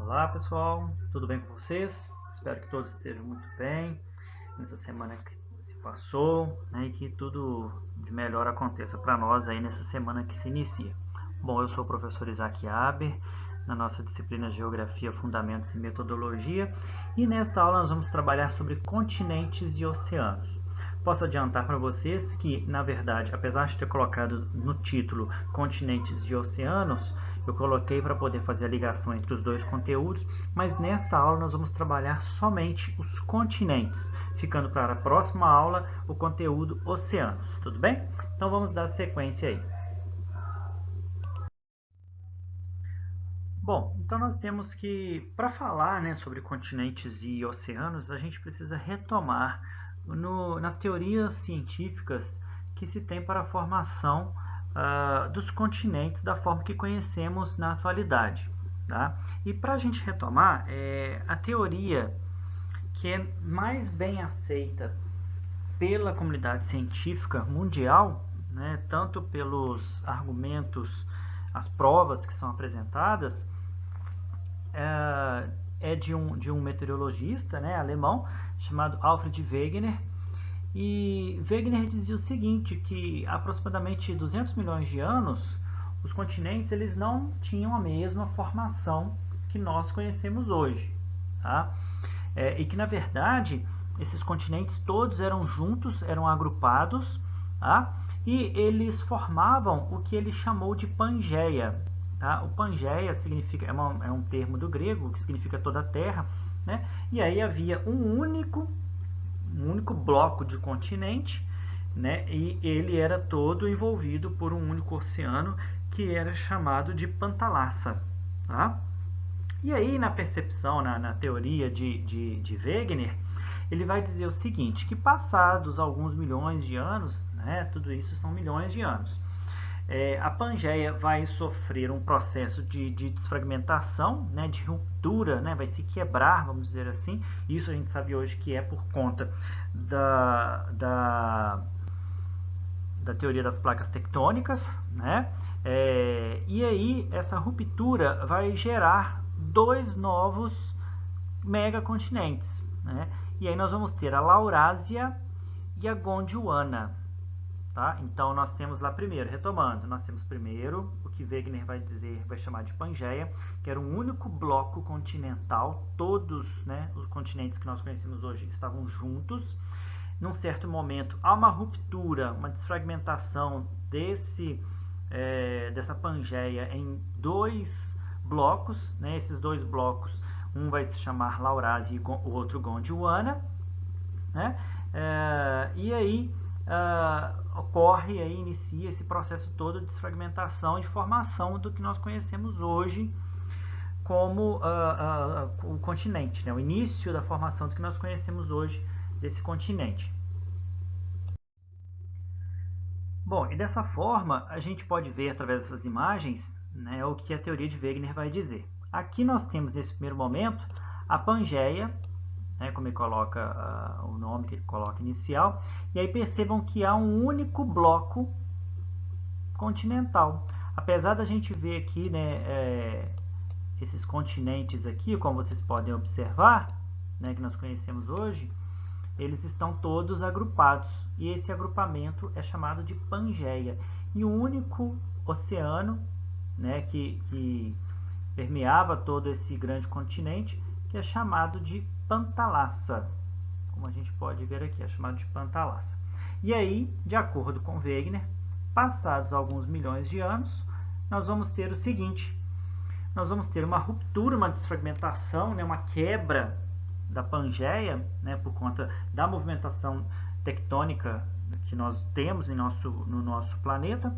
Olá pessoal, tudo bem com vocês? Espero que todos estejam muito bem nessa semana que se passou, né, e que tudo de melhor aconteça para nós aí nessa semana que se inicia. Bom, eu sou o professor Isaac Aber, na nossa disciplina Geografia, Fundamentos e Metodologia, e nesta aula nós vamos trabalhar sobre continentes e oceanos. Posso adiantar para vocês que, na verdade, apesar de ter colocado no título continentes e oceanos, eu coloquei para poder fazer a ligação entre os dois conteúdos, mas nesta aula nós vamos trabalhar somente os continentes, ficando para a próxima aula o conteúdo oceanos, tudo bem? Então vamos dar sequência aí. Bom, então nós temos que, para falar, né, sobre continentes e oceanos, a gente precisa retomar nas teorias científicas que se tem para a formação dos continentes da forma que conhecemos na atualidade. Tá? E para a gente retomar, a teoria que é mais bem aceita pela comunidade científica mundial, né, tanto pelos argumentos, as provas que são apresentadas, é de um meteorologista, né, alemão chamado Alfred Wegener. E Wegener dizia o seguinte, que há aproximadamente 200 milhões de anos os continentes eles não tinham a mesma formação que nós conhecemos hoje, tá? E que na verdade esses continentes todos eram juntos, eram agrupados, tá? E eles formavam o que ele chamou de Pangeia. Tá? O Pangeia significa, é um termo do grego que significa toda a terra, né? E aí havia um único bloco de continente, né? E ele era todo envolvido por um único oceano que era chamado de Pantalassa. Tá? E aí, na percepção, na teoria de Wegener, ele vai dizer o seguinte, que passados alguns milhões de anos, né, tudo isso são milhões de anos, a Pangeia vai sofrer um processo de desfragmentação, né, de ruptura, né, vai se quebrar, vamos dizer assim. Isso a gente sabe hoje que é por conta da teoria das placas tectônicas, né? E aí essa ruptura vai gerar dois novos megacontinentes, né? E aí nós vamos ter a Laurásia e a Gondwana, tá? Então nós temos lá primeiro, retomando, nós temos primeiro o que Wegener vai chamar de Pangeia, que era um único bloco continental, todos, né, os continentes que nós conhecemos hoje estavam juntos. Num certo momento há uma ruptura, uma desfragmentação dessa Pangeia em dois blocos, né? Esses dois blocos, um vai se chamar Laurásia e o outro Gondwana, né? E aí inicia esse processo todo de desfragmentação e formação do que nós conhecemos hoje como o continente, né? O início da formação do que nós conhecemos hoje desse continente. Bom, e dessa forma a gente pode ver através dessas imagens, né, o que a teoria de Wegener vai dizer. Aqui nós temos nesse primeiro momento a Pangeia, né, como ele coloca o nome que ele coloca inicial, e aí percebam que há um único bloco continental. Apesar da gente ver aqui, né, esses continentes aqui, como vocês podem observar, né, que nós conhecemos hoje, eles estão todos agrupados, e esse agrupamento é chamado de Pangeia. E o único oceano, né, que permeava todo esse grande continente, que é chamado de Pantalassa, como a gente pode ver aqui, é chamado de Pantalassa. E aí, de acordo com Wegener, passados alguns milhões de anos, nós vamos ter o seguinte, nós vamos ter uma ruptura, uma desfragmentação, né, uma quebra da Pangeia, né, por conta da movimentação tectônica que nós temos no nosso planeta.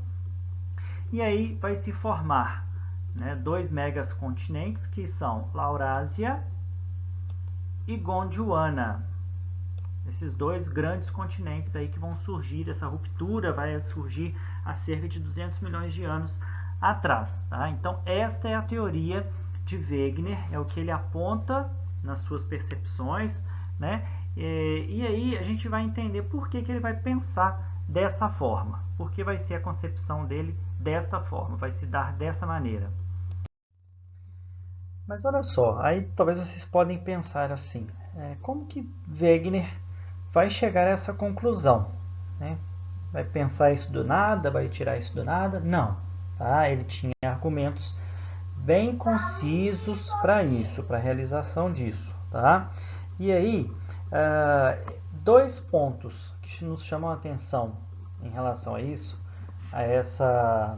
E aí vai se formar, né, dois megacontinentes que são Laurásia e Gondwana. Esses dois grandes continentes aí que vão surgir, essa ruptura vai surgir há cerca de 200 milhões de anos atrás. Tá? Então esta é a teoria de Wegener, é o que ele aponta nas suas percepções, né? E aí a gente vai entender por que ele vai pensar dessa forma, porque vai ser a concepção dele desta forma, vai se dar dessa maneira. Mas olha só, aí talvez vocês podem pensar assim, como que Wegener vai chegar a essa conclusão, né? Vai pensar isso do nada, vai tirar isso do nada? Não, tá? Ele tinha argumentos bem concisos para isso, para a realização disso, tá? E aí, dois pontos que nos chamam a atenção em relação a isso, a essa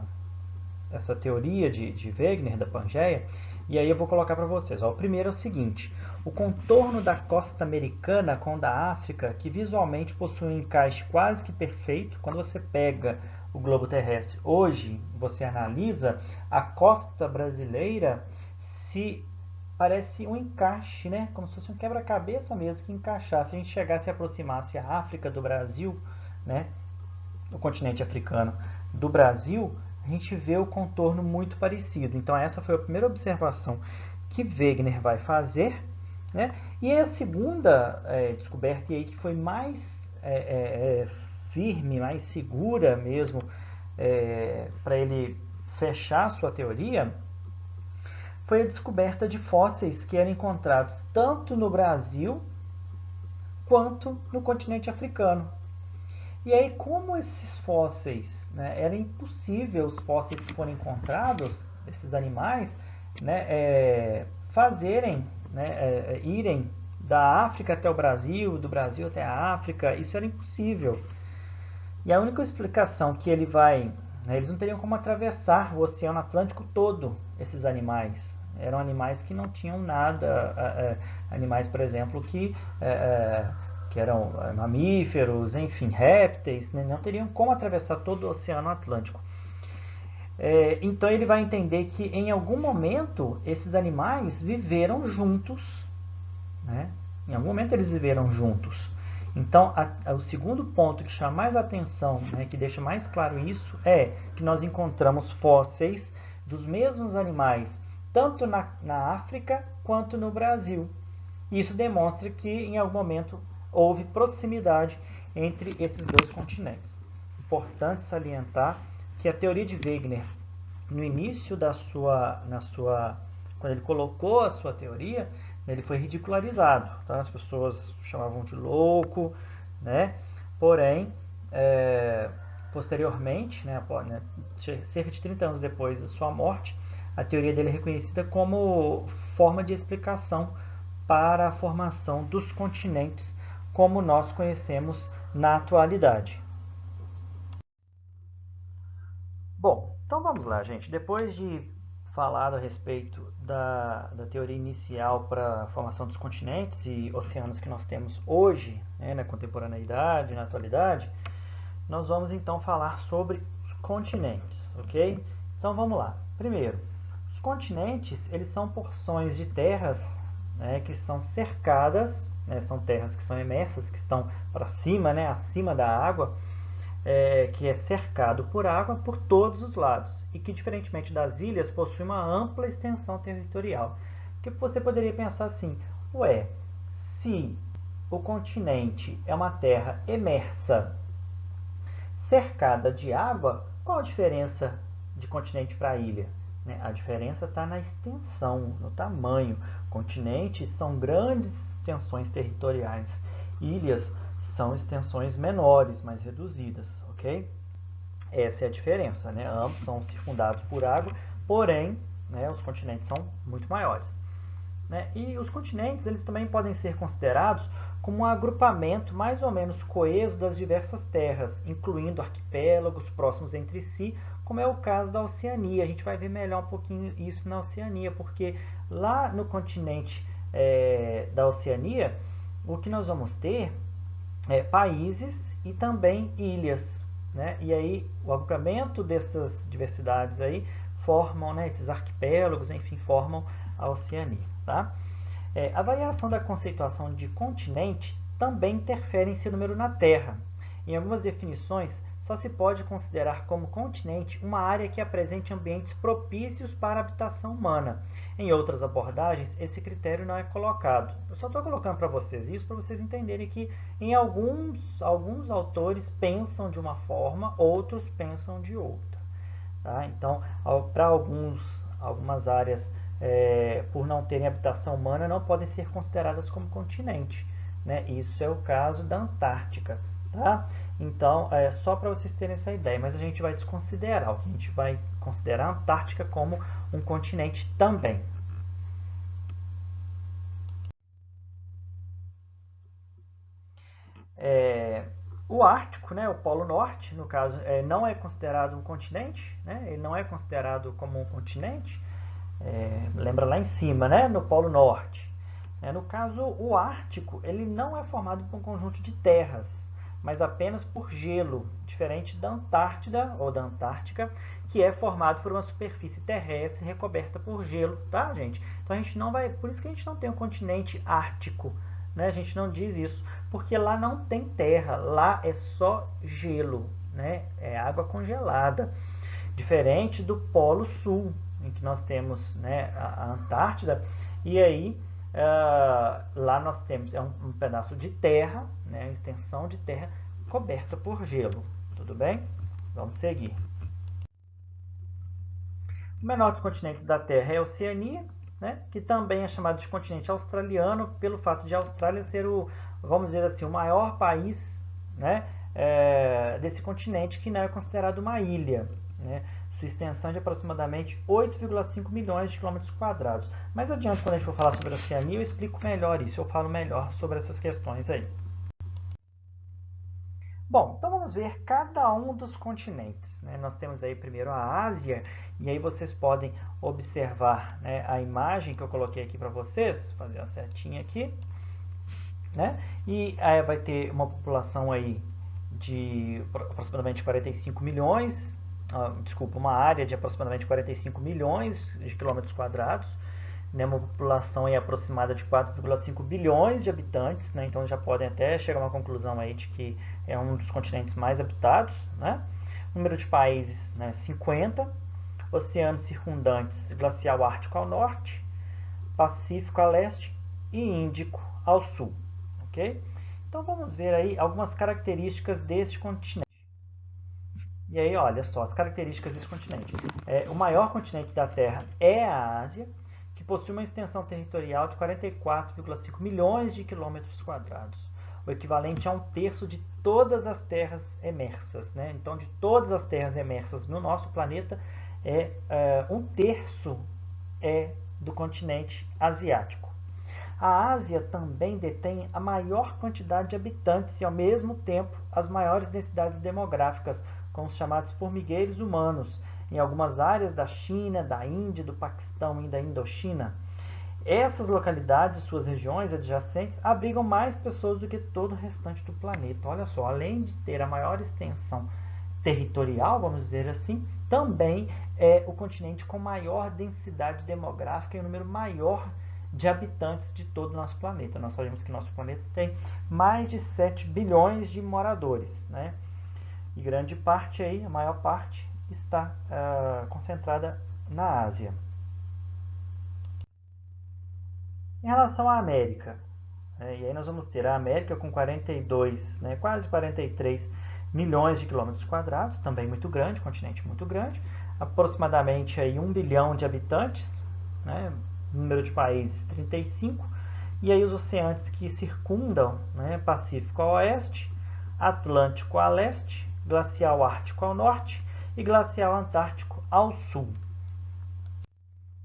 teoria de Wegener, da Pangeia, e aí eu vou colocar para vocês. Ó, o primeiro é o seguinte: o contorno da costa americana com o da África, que visualmente possui um encaixe quase que perfeito. Quando você pega o globo terrestre hoje, você analisa, a costa brasileira se parece um encaixe, né? Como se fosse um quebra-cabeça mesmo que encaixasse. Se a gente chegasse e aproximasse a África do Brasil, né? O continente africano do Brasil, a gente vê o contorno muito parecido. Então essa foi a primeira observação que Wegener vai fazer, né? E a segunda descoberta, e aí que foi mais firme, mais segura mesmo, para ele fechar sua teoria, foi a descoberta de fósseis que eram encontrados tanto no Brasil quanto no continente africano. E aí, como esses fósseis, né, era impossível os fósseis que foram encontrados, esses animais, né, fazerem, né, irem da África até o Brasil, do Brasil até a África, isso era impossível. E a única explicação que ele vai, né, eles não teriam como atravessar o Oceano Atlântico todo, esses animais. Eram animais que não tinham nada, animais, por exemplo, que eram mamíferos, enfim, répteis, né, não teriam como atravessar todo o Oceano Atlântico. Então ele vai entender que em algum momento esses animais viveram juntos, né? Em algum momento eles viveram juntos. Então, o segundo ponto que chama mais atenção, né, que deixa mais claro isso, é que nós encontramos fósseis dos mesmos animais, tanto na África quanto no Brasil. Isso demonstra que em algum momento houve proximidade entre esses dois continentes. Importante salientar que a teoria de Wegener, no início quando ele colocou a sua teoria, ele foi ridicularizado, tá? As pessoas chamavam de louco, né? Porém, posteriormente, cerca de 30 anos depois da sua morte, a teoria dele é reconhecida como forma de explicação para a formação dos continentes como nós conhecemos na atualidade. Bom, então vamos lá, gente. Depois de falar a respeito da teoria inicial para a formação dos continentes e oceanos que nós temos hoje, né, na contemporaneidade, na atualidade, nós vamos então falar sobre os continentes, ok? Então vamos lá. Primeiro, os continentes, eles são porções de terras, né, que são cercadas, né, são terras que são imersas, que estão para cima, né, acima da água, que é cercado por água por todos os lados e que, diferentemente das ilhas, possui uma ampla extensão territorial. Que você poderia pensar assim, se o continente é uma terra emersa, cercada de água, qual a diferença de continente para ilha? A diferença está na extensão, no tamanho. Continentes são grandes extensões territoriais. Ilhas são extensões menores, mais reduzidas, ok? Essa é a diferença, né? Ambos são circundados por água, porém, né, os continentes são muito maiores. Né? E os continentes, eles também podem ser considerados como um agrupamento mais ou menos coeso das diversas terras, incluindo arquipélagos próximos entre si, como é o caso da Oceania. A gente vai ver melhor um pouquinho isso na Oceania, porque lá no continente da Oceania, o que nós vamos ter países e também ilhas, né? E aí o agrupamento dessas diversidades aí formam, né, esses arquipélagos, enfim, formam a Oceania, tá? A variação da conceituação de continente também interfere em seu número na Terra. Em algumas definições, só se pode considerar como continente uma área que apresente ambientes propícios para a habitação humana. Em outras abordagens, esse critério não é colocado. Eu só estou colocando para vocês isso para vocês entenderem que em alguns autores pensam de uma forma, outros pensam de outra. Tá? Então, para algumas áreas por não terem habitação humana, não podem ser consideradas como continente, né? Isso é o caso da Antártica, tá? Então, só para vocês terem essa ideia, mas a gente vai desconsiderar, a gente vai considerar a Antártica como um continente também. O Ártico, né, o Polo Norte, no caso, não é considerado um continente, né? Ele não é considerado como um continente. Lembra lá em cima, né, no Polo Norte. No caso, o Ártico, ele não é formado por um conjunto de terras, mas apenas por gelo, diferente da Antártida ou da Antártica, que é formado por uma superfície terrestre recoberta por gelo, tá, gente? Então a gente não vai, por isso que a gente não tem um continente ártico, né? A gente não diz isso, porque lá não tem terra, lá é só gelo, né? É água congelada, diferente do Polo Sul, em que nós temos, né, a Antártida, e aí lá nós temos um pedaço de terra, né, uma extensão de terra coberta por gelo. Tudo bem? Vamos seguir. O menor dos continentes da Terra é a Oceania, né, que também é chamado de continente australiano, pelo fato de a Austrália ser vamos dizer assim, o maior país, né, desse continente, que não é considerado uma ilha, né? Sua extensão é de aproximadamente 8,5 milhões de quilômetros quadrados. Mais adiante, quando a gente for falar sobre a Oceania, eu explico melhor isso, eu falo melhor sobre essas questões aí. Bom, então vamos ver cada um dos continentes, né? Nós temos aí primeiro a Ásia, e aí vocês podem observar, né, a imagem que eu coloquei aqui para vocês, fazer a setinha aqui, né? E aí vai ter uma população aí de aproximadamente 45 milhões, desculpa, uma área de aproximadamente 45 milhões de quilômetros quadrados, né, uma população aí aproximada de 4,5 bilhões de habitantes, né, então já podem até chegar a uma conclusão aí de que é um dos continentes mais habitados, né? Número de países, né, 50, oceanos circundantes, glacial ártico ao norte, Pacífico a leste e Índico ao sul, ok? Então vamos ver aí algumas características deste continente. E aí, olha só, as características desse continente. O maior continente da Terra é a Ásia, que possui uma extensão territorial de 44,5 milhões de quilômetros quadrados, o equivalente a 1/3 de todas as terras emersas, né? Então, de todas as terras emersas no nosso planeta, 1/3 é do continente asiático. A Ásia também detém a maior quantidade de habitantes e, ao mesmo tempo, as maiores densidades demográficas, com os chamados formigueiros humanos, em algumas áreas da China, da Índia, do Paquistão e da Indochina. Essas localidades e suas regiões adjacentes abrigam mais pessoas do que todo o restante do planeta. Olha só, além de ter a maior extensão territorial, vamos dizer assim, também é o continente com maior densidade demográfica e um número maior de habitantes de todo o nosso planeta. Nós sabemos que nosso planeta tem mais de 7 bilhões de moradores, né? E grande parte aí, a maior parte, está concentrada na Ásia. Em relação à América, e aí nós vamos ter a América com 42, né, quase 43 milhões de quilômetros quadrados, também muito grande, continente muito grande, aproximadamente aí 1 bilhão de habitantes, né, número de países 35, e aí os oceanos que circundam, né, Pacífico ao oeste, Atlântico a leste, Glacial Ártico ao norte e Glacial Antártico ao sul.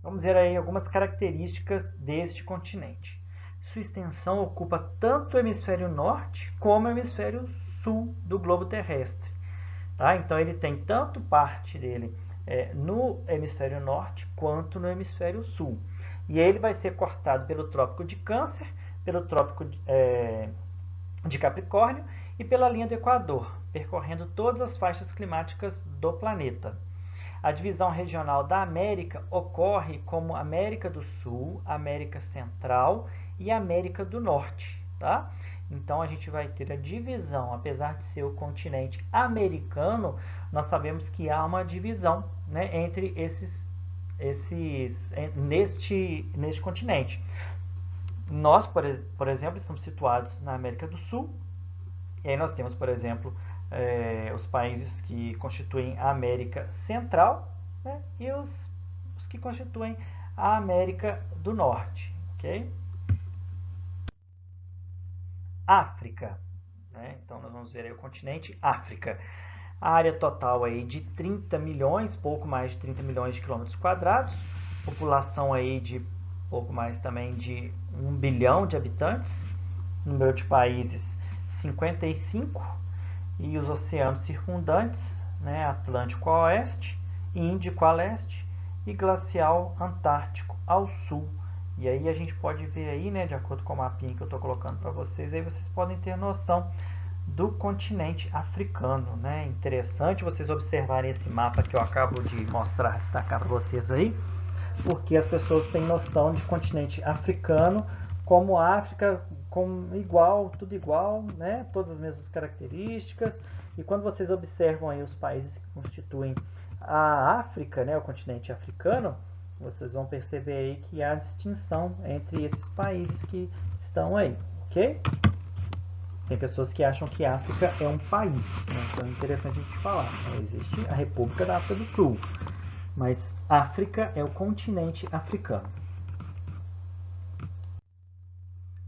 Vamos ver aí algumas características deste continente. Sua extensão ocupa tanto o hemisfério norte como o hemisfério sul do globo terrestre. Tá? Então ele tem tanto parte dele no hemisfério norte quanto no hemisfério sul. E ele vai ser cortado pelo Trópico de Câncer, pelo Trópico de Capricórnio e pela linha do Equador, percorrendo todas as faixas climáticas do planeta. A divisão regional da América ocorre como América do Sul, América Central e América do Norte, tá? Então a gente vai ter a divisão, apesar de ser o continente americano, nós sabemos que há uma divisão, né, entre neste continente. Nós, por exemplo, estamos situados na América do Sul, e aí nós temos, por exemplo, os países que constituem a América Central, né, e os que constituem a América do Norte, ok? África, né? Então nós vamos ver aí o continente África. A área total aí de 30 milhões, pouco mais de 30 milhões de quilômetros quadrados, população aí de pouco mais também de 1 bilhão de habitantes, número de países 55, e os oceanos circundantes, né, Atlântico a oeste, Índico a leste e glacial Antártico ao sul. E aí a gente pode ver aí, né, de acordo com o mapinha que eu estou colocando para vocês, aí vocês podem ter noção do continente africano, né? Interessante vocês observarem esse mapa que eu acabo de mostrar, destacar para vocês aí, porque as pessoas têm noção de continente africano como África, como igual, tudo igual, né? Todas as mesmas características. E quando vocês observam aí os países que constituem a África, né, o continente africano, vocês vão perceber aí que há distinção entre esses países que estão aí, ok? Tem pessoas que acham que a África é um país, né? Então é interessante a gente falar. Existe a República da África do Sul, mas África é o continente africano.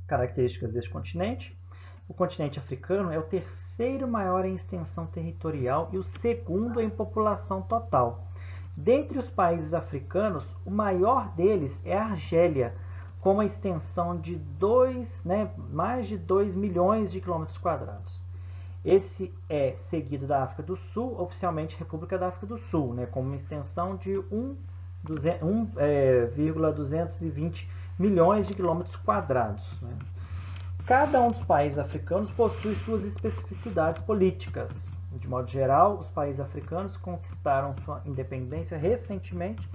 Características deste continente. O continente africano é o terceiro maior em extensão territorial e o segundo em população total. Dentre os países africanos, o maior deles é a Argélia, com uma extensão de mais de 2 milhões de quilômetros quadrados. Esse é seguido da África do Sul, oficialmente República da África do Sul, né, com uma extensão de 1,220 milhões de quilômetros quadrados. Né. Cada um dos países africanos possui suas especificidades políticas. De modo geral, os países africanos conquistaram sua independência recentemente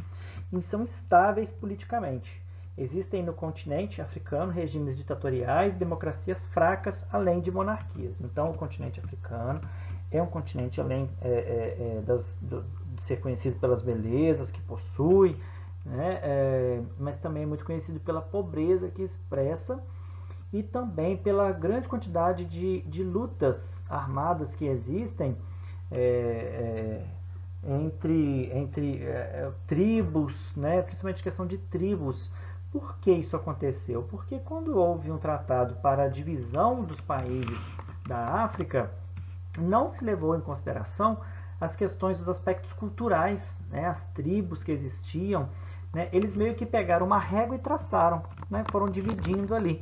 e são estáveis politicamente. Existem no continente africano regimes ditatoriais, democracias fracas, além de monarquias. Então, o continente africano é um continente, além de ser conhecido pelas belezas que possui, né, mas também é muito conhecido pela pobreza que expressa e também pela grande quantidade de lutas armadas que existem entre tribos, né, principalmente questão de tribos. Por que isso aconteceu? Porque quando houve um tratado para a divisão dos países da África, não se levou em consideração as questões dos aspectos culturais, né, as tribos que existiam, né, eles meio que pegaram uma régua e traçaram, né, foram dividindo ali,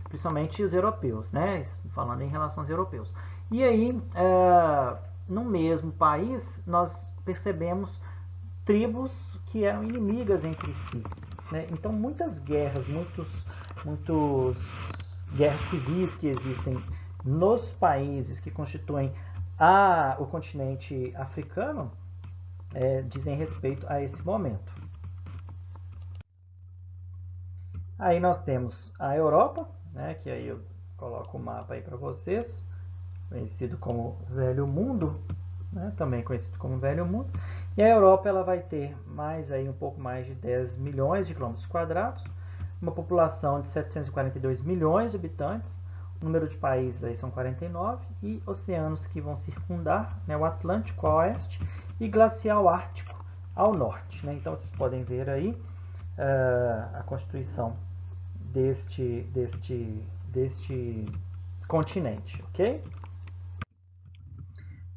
principalmente os europeus, né, falando em relação aos europeus. E aí, no mesmo país, nós percebemos tribos que eram inimigas entre si. Né? Então, muitas guerras, muitos guerras civis que existem nos países que constituem o continente africano dizem respeito a esse momento. Aí nós temos a Europa, né, que aí eu coloco o mapa aí para vocês, conhecido como Velho Mundo, né, também conhecido como Velho Mundo. E a Europa ela vai ter um pouco mais de 10 milhões de quilômetros quadrados, uma população de 742 milhões de habitantes, o número de países aí são 49 e oceanos que vão circundar, né, o Atlântico ao oeste e glacial Ártico ao norte. Né? Então vocês podem ver aí a constituição deste continente, ok?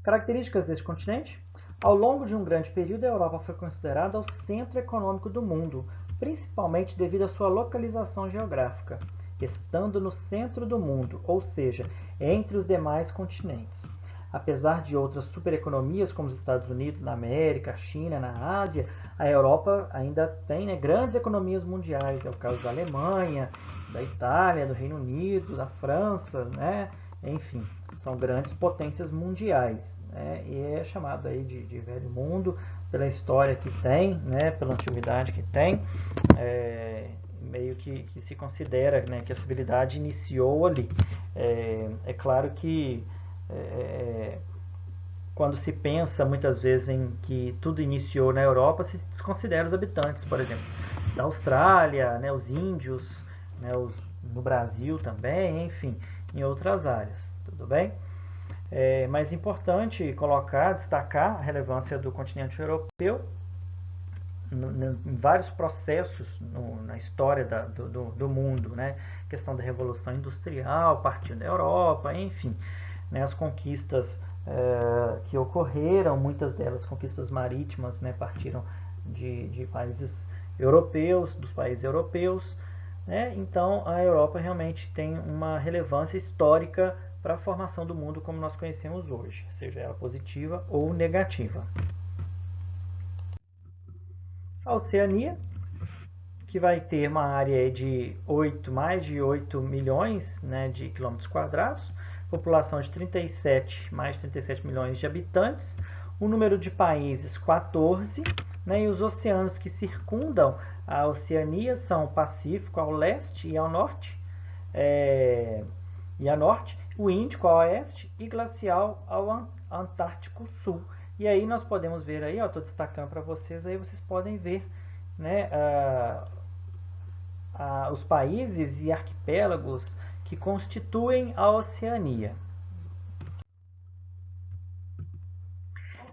Características deste continente. Ao longo de um grande período, a Europa foi considerada o centro econômico do mundo, principalmente devido à sua localização geográfica, estando no centro do mundo, ou seja, entre os demais continentes. Apesar de outras supereconomias, como os Estados Unidos na América, a China na Ásia, a Europa ainda tem, né, grandes economias mundiais. É o caso da Alemanha, da Itália, do Reino Unido, da França, né? Enfim, são grandes potências mundiais. Né? E é chamado aí de Velho Mundo pela história que tem, né? Pela antiguidade que tem. Meio que se considera, né, que a civilidade iniciou ali. É claro que quando se pensa muitas vezes em que tudo iniciou na Europa, se desconsidera os habitantes, por exemplo, da Austrália, né, os índios, né, no Brasil também, enfim, em outras áreas, tudo bem? Mas é importante destacar a relevância do continente europeu em vários processos na história do mundo, né? Questão da Revolução Industrial, partindo da Europa, enfim, né? As conquistas que ocorreram, muitas delas conquistas marítimas, né? Partiram de países europeus, dos países europeus, né? Então a Europa realmente tem uma relevância histórica para a formação do mundo como nós conhecemos hoje, seja ela positiva ou negativa. A Oceania, que vai ter uma área de mais de 8 milhões, né, de quilômetros quadrados, população de mais de 37 milhões de habitantes, o número de países 14, né, e os oceanos que circundam a Oceania são o Pacífico ao leste e ao norte, o Índico ao oeste e glacial ao Antártico Sul. E aí nós podemos ver aí, estou destacando para vocês, aí vocês podem ver, né, os países e arquipélagos que constituem a Oceania.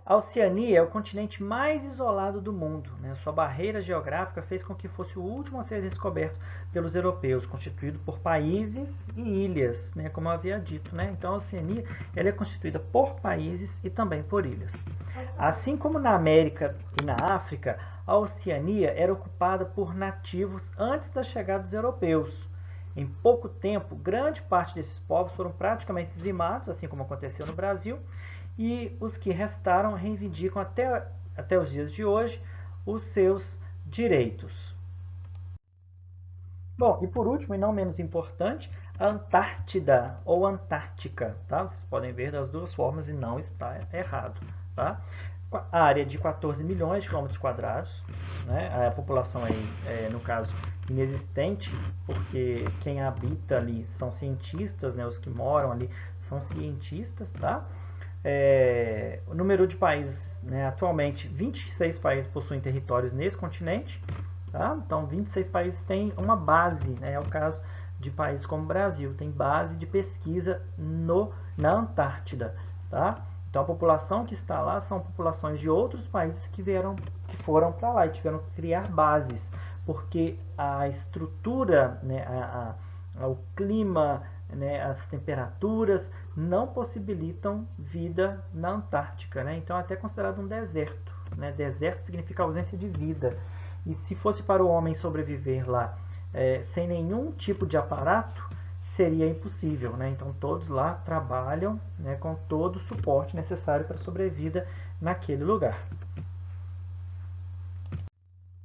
A Oceania é o continente mais isolado do mundo, né? Sua barreira geográfica fez com que fosse o último a ser descoberto pelos europeus, constituído por países e ilhas, né? Como eu havia dito, né? Então a Oceania ela é constituída por países e também por ilhas. Assim como na América e na África, a Oceania era ocupada por nativos antes da chegada dos europeus. Em pouco tempo, grande parte desses povos foram praticamente dizimados, assim como aconteceu no Brasil, e os que restaram reivindicam até os dias de hoje os seus direitos. Bom, e por último, e não menos importante, a Antártida ou Antártica. Tá? Vocês podem ver das duas formas e não está errado. Tá? A área de 14 milhões de quilômetros quadrados, né? A população aí, no caso, inexistente, porque quem habita ali são cientistas, né? Os que moram ali são cientistas, tá? O número de países, né? Atualmente 26 países possuem territórios nesse continente, tá? Então 26 países têm uma base, né? É o caso de países como o Brasil, tem base de pesquisa na Antártida, tá? Então a população que está lá são populações de outros países que foram para lá e tiveram que criar bases, porque a estrutura, né, o clima, né, as temperaturas não possibilitam vida na Antártica, né? Então é até considerado um deserto, né? Deserto significa ausência de vida. E se fosse para o homem sobreviver lá sem nenhum tipo de aparato, seria impossível, né? Então todos lá trabalham, né, com todo o suporte necessário para a sobrevida naquele lugar.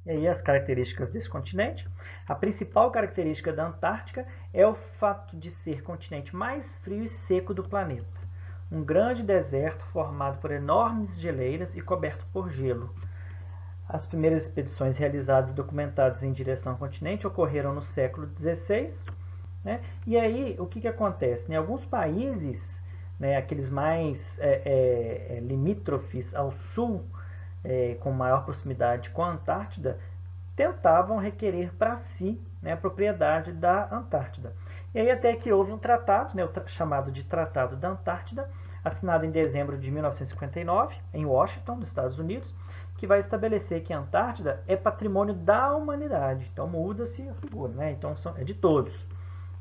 E aí as características desse continente. A principal característica da Antártica é o fato de ser o continente mais frio e seco do planeta. Um grande deserto formado por enormes geleiras e coberto por gelo. As primeiras expedições realizadas e documentadas em direção ao continente ocorreram no século XVI. Né? E aí, o que acontece? Em alguns países, né, aqueles mais limítrofes ao sul, com maior proximidade com a Antártida, tentavam requerer para si, né, a propriedade da Antártida. E aí até que houve um tratado, né, chamado de Tratado da Antártida, assinado em dezembro de 1959, em Washington, nos Estados Unidos, que vai estabelecer que a Antártida é patrimônio da humanidade. Então muda-se a figura, né? Então é de todos.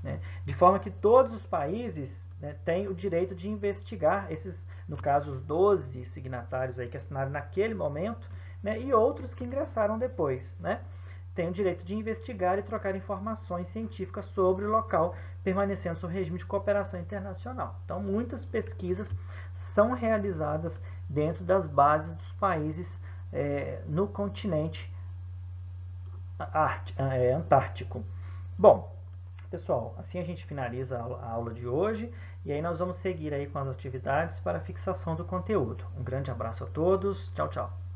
Né? De forma que todos os países, né, têm o direito de investigar esses, no caso, os 12 signatários aí que assinaram naquele momento, né, e outros que ingressaram depois, né, têm o direito de investigar e trocar informações científicas sobre o local, permanecendo sob regime de cooperação internacional. Então, muitas pesquisas são realizadas dentro das bases dos países no continente antártico. Bom, pessoal, assim a gente finaliza a aula de hoje e aí nós vamos seguir aí com as atividades para a fixação do conteúdo. Um grande abraço a todos, tchau, tchau.